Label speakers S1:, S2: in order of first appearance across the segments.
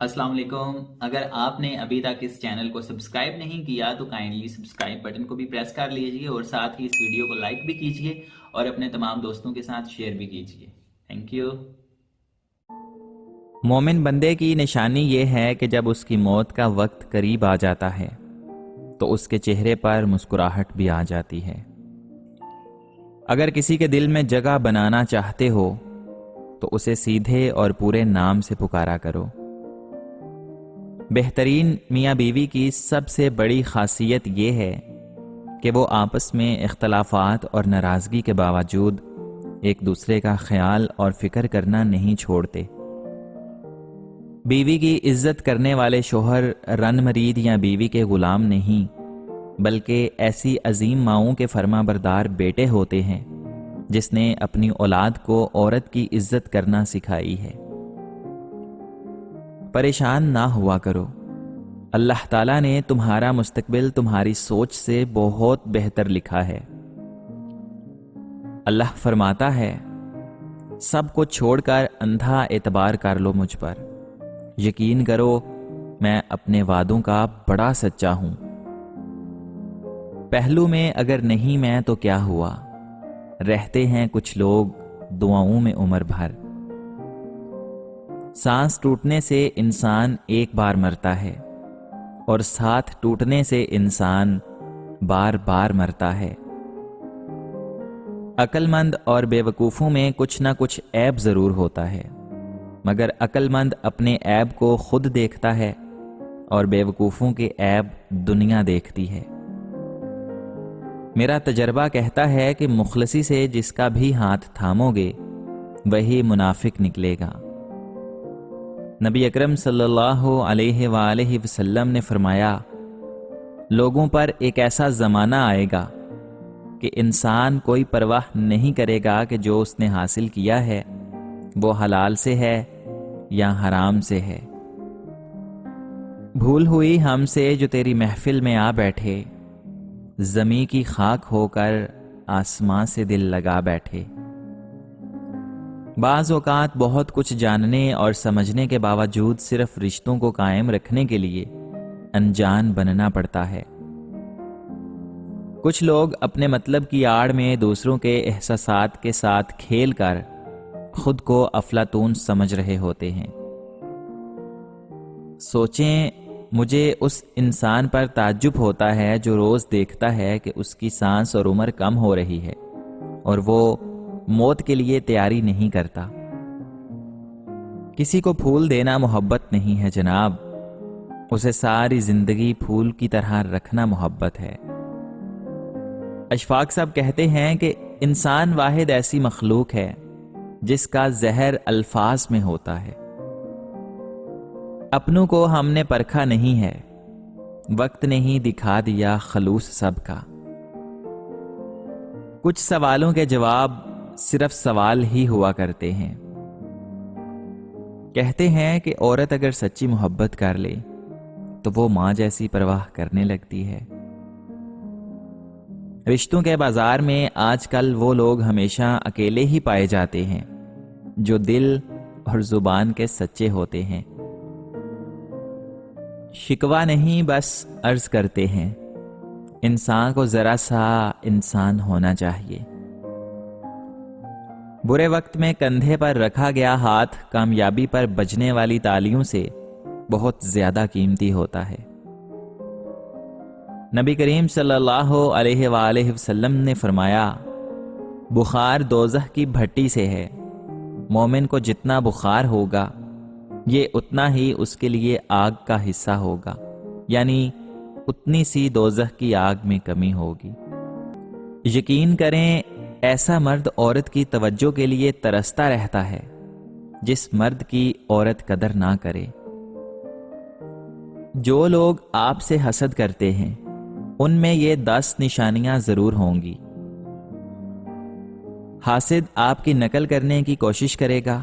S1: السلام علیکم۔ اگر آپ نے ابھی تک اس چینل کو سبسکرائب نہیں کیا تو کائنڈلی سبسکرائب بٹن کو بھی پریس کر لیجئے اور ساتھ ہی اس ویڈیو کو لائک بھی کیجئے اور اپنے تمام دوستوں کے ساتھ شیئر بھی کیجئے۔ Thank you.
S2: مومن بندے کی نشانی یہ ہے کہ جب اس کی موت کا وقت قریب آ جاتا ہے تو اس کے چہرے پر مسکراہٹ بھی آ جاتی ہے۔ اگر کسی کے دل میں جگہ بنانا چاہتے ہو تو اسے سیدھے اور پورے نام سے پکارا کرو۔ بہترین میاں بیوی کی سب سے بڑی خاصیت یہ ہے کہ وہ آپس میں اختلافات اور ناراضگی کے باوجود ایک دوسرے کا خیال اور فکر کرنا نہیں چھوڑتے۔ بیوی کی عزت کرنے والے شوہر رن مرید یا بیوی کے غلام نہیں، بلکہ ایسی عظیم ماؤں کے فرما بردار بیٹے ہوتے ہیں جس نے اپنی اولاد کو عورت کی عزت کرنا سکھائی ہے۔ پریشان نہ ہوا کرو، اللہ تعالیٰ نے تمہارا مستقبل تمہاری سوچ سے بہت بہتر لکھا ہے۔ اللہ فرماتا ہے، سب کو چھوڑ کر اندھا اعتبار کر لو مجھ پر، یقین کرو میں اپنے وعدوں کا بڑا سچا ہوں۔ پہلو میں اگر نہیں میں تو کیا ہوا، رہتے ہیں کچھ لوگ دعاؤں میں عمر بھر۔ سانس ٹوٹنے سے انسان ایک بار مرتا ہے اور ساتھ ٹوٹنے سے انسان بار بار مرتا ہے۔ عقل مند اور بے وقوفوں میں کچھ نہ کچھ عیب ضرور ہوتا ہے، مگر عقل مند اپنے عیب کو خود دیکھتا ہے اور بے وقوفوں کے عیب دنیا دیکھتی ہے۔ میرا تجربہ کہتا ہے کہ مخلصی سے جس کا بھی ہاتھ تھامو گے وہی منافق نکلے گا۔ نبی اکرم صلی اللہ علیہ وآلہ وسلم نے فرمایا، لوگوں پر ایک ایسا زمانہ آئے گا کہ انسان کوئی پرواہ نہیں کرے گا کہ جو اس نے حاصل کیا ہے وہ حلال سے ہے یا حرام سے ہے۔ بھول ہوئی ہم سے جو تیری محفل میں آ بیٹھے، زمیں کی خاک ہو کر آسمان سے دل لگا بیٹھے۔ بعض اوقات بہت کچھ جاننے اور سمجھنے کے باوجود صرف رشتوں کو قائم رکھنے کے لیے انجان بننا پڑتا ہے۔ کچھ لوگ اپنے مطلب کی آڑ میں دوسروں کے احساسات کے ساتھ کھیل کر خود کو افلاطون سمجھ رہے ہوتے ہیں۔ سوچیں، مجھے اس انسان پر تعجب ہوتا ہے جو روز دیکھتا ہے کہ اس کی سانس اور عمر کم ہو رہی ہے اور وہ موت کے لیے تیاری نہیں کرتا۔ کسی کو پھول دینا محبت نہیں ہے جناب، اسے ساری زندگی پھول کی طرح رکھنا محبت ہے۔ اشفاق صاحب کہتے ہیں کہ انسان واحد ایسی مخلوق ہے جس کا زہر الفاظ میں ہوتا ہے۔ اپنوں کو ہم نے پرکھا نہیں ہے، وقت نے ہی دکھا دیا خلوص سب کا۔ کچھ سوالوں کے جواب صرف سوال ہی ہوا کرتے ہیں۔ کہتے ہیں کہ عورت اگر سچی محبت کر لے تو وہ ماں جیسی پرواہ کرنے لگتی ہے۔ رشتوں کے بازار میں آج کل وہ لوگ ہمیشہ اکیلے ہی پائے جاتے ہیں جو دل اور زبان کے سچے ہوتے ہیں۔ شکوہ نہیں بس عرض کرتے ہیں، انسان کو ذرا سا انسان ہونا چاہیے۔ برے وقت میں کندھے پر رکھا گیا ہاتھ کامیابی پر بجنے والی تالیوں سے بہت زیادہ قیمتی ہوتا ہے۔ نبی کریم صلی اللہ علیہ وآلہ وسلم نے فرمایا، بخار دوزخ کی بھٹی سے ہے، مومن کو جتنا بخار ہوگا یہ اتنا ہی اس کے لیے آگ کا حصہ ہوگا، یعنی اتنی سی دوزخ کی آگ میں کمی ہوگی۔ یقین کریں، ایسا مرد عورت کی توجہ کے لیے ترستا رہتا ہے جس مرد کی عورت قدر نہ کرے۔ جو لوگ آپ سے حسد کرتے ہیں ان میں یہ 10 نشانیاں ضرور ہوں گی۔ حاسد آپ کی نقل کرنے کی کوشش کرے گا،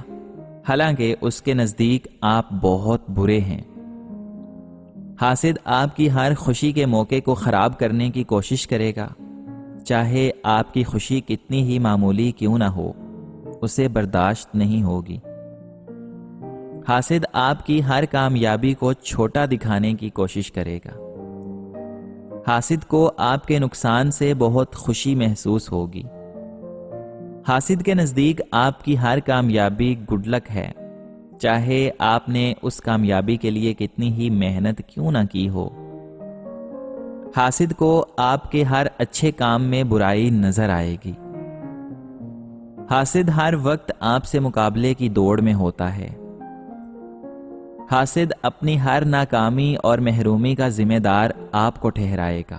S2: حالانکہ اس کے نزدیک آپ بہت برے ہیں۔ حاسد آپ کی ہر خوشی کے موقع کو خراب کرنے کی کوشش کرے گا، چاہے آپ کی خوشی کتنی ہی معمولی کیوں نہ ہو، اسے برداشت نہیں ہوگی۔ حاسد آپ کی ہر کامیابی کو چھوٹا دکھانے کی کوشش کرے گا۔ حاسد کو آپ کے نقصان سے بہت خوشی محسوس ہوگی۔ حاسد کے نزدیک آپ کی ہر کامیابی گڈ لک ہے، چاہے آپ نے اس کامیابی کے لیے کتنی ہی محنت کیوں نہ کی ہو۔ حاسد کو آپ کے ہر اچھے کام میں برائی نظر آئے گی۔ حاسد ہر وقت آپ سے مقابلے کی دوڑ میں ہوتا ہے۔ حاسد اپنی ہر ناکامی اور محرومی کا ذمہ دار آپ کو ٹھہرائے گا۔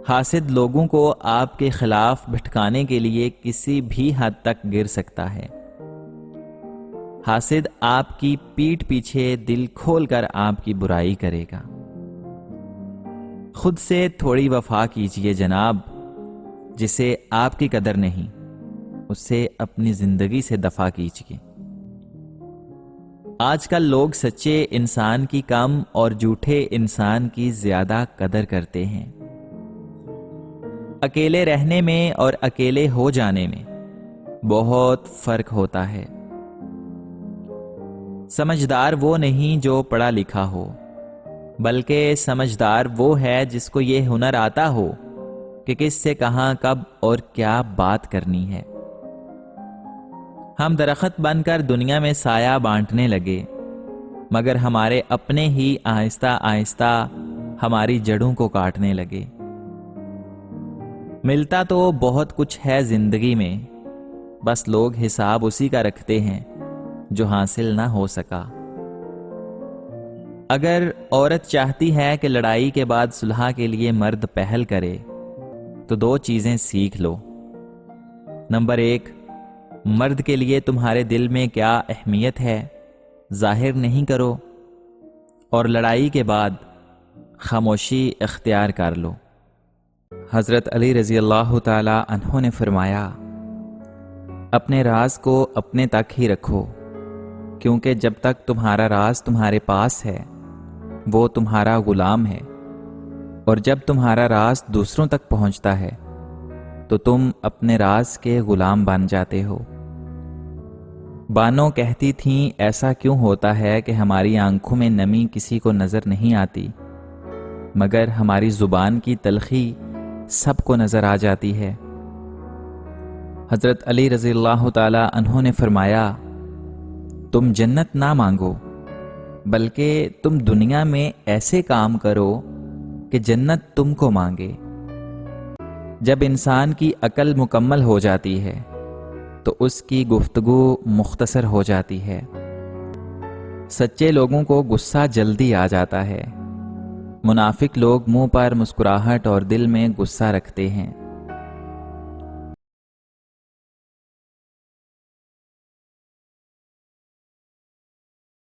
S2: حاسد لوگوں کو آپ کے خلاف بھٹکانے کے لیے کسی بھی حد تک گر سکتا ہے۔ حاسد آپ کی پیٹھ پیچھے دل کھول کر آپ کی برائی کرے گا۔ خود سے تھوڑی وفا کیجئے جناب، جسے آپ کی قدر نہیں، اسے اپنی زندگی سے دفع کیجئے۔ آج کل لوگ سچے انسان کی کم اور جھوٹے انسان کی زیادہ قدر کرتے ہیں۔ اکیلے رہنے میں اور اکیلے ہو جانے میں بہت فرق ہوتا ہے۔ سمجھدار وہ نہیں جو پڑھا لکھا ہو، بلکہ سمجھدار وہ ہے جس کو یہ ہنر آتا ہو کہ کس سے کہاں کب اور کیا بات کرنی ہے۔ ہم درخت بن کر دنیا میں سایہ بانٹنے لگے، مگر ہمارے اپنے ہی آہستہ آہستہ ہماری جڑوں کو کاٹنے لگے۔ ملتا تو بہت کچھ ہے زندگی میں، بس لوگ حساب اسی کا رکھتے ہیں جو حاصل نہ ہو سکا۔ اگر عورت چاہتی ہے کہ لڑائی کے بعد صلح کے لیے مرد پہل کرے تو دو چیزیں سیکھ لو۔ نمبر 1، مرد کے لیے تمہارے دل میں کیا اہمیت ہے ظاہر نہیں کرو، اور لڑائی کے بعد خاموشی اختیار کر لو۔ حضرت علی رضی اللہ تعالی عنہ نے فرمایا، اپنے راز کو اپنے تک ہی رکھو، کیونکہ جب تک تمہارا راز تمہارے پاس ہے وہ تمہارا غلام ہے، اور جب تمہارا راز دوسروں تک پہنچتا ہے تو تم اپنے راز کے غلام بن جاتے ہو۔ بانو کہتی تھیں، ایسا کیوں ہوتا ہے کہ ہماری آنکھوں میں نمی کسی کو نظر نہیں آتی، مگر ہماری زبان کی تلخی سب کو نظر آ جاتی ہے۔ حضرت علی رضی اللہ تعالی عنہ نے فرمایا، تم جنت نہ مانگو، بلکہ تم دنیا میں ایسے کام کرو کہ جنت تم کو مانگے۔ جب انسان کی عقل مکمل ہو جاتی ہے تو اس کی گفتگو مختصر ہو جاتی ہے۔ سچے لوگوں کو غصہ جلدی آ جاتا ہے، منافق لوگ منہ پر مسکراہٹ اور دل میں غصہ رکھتے ہیں۔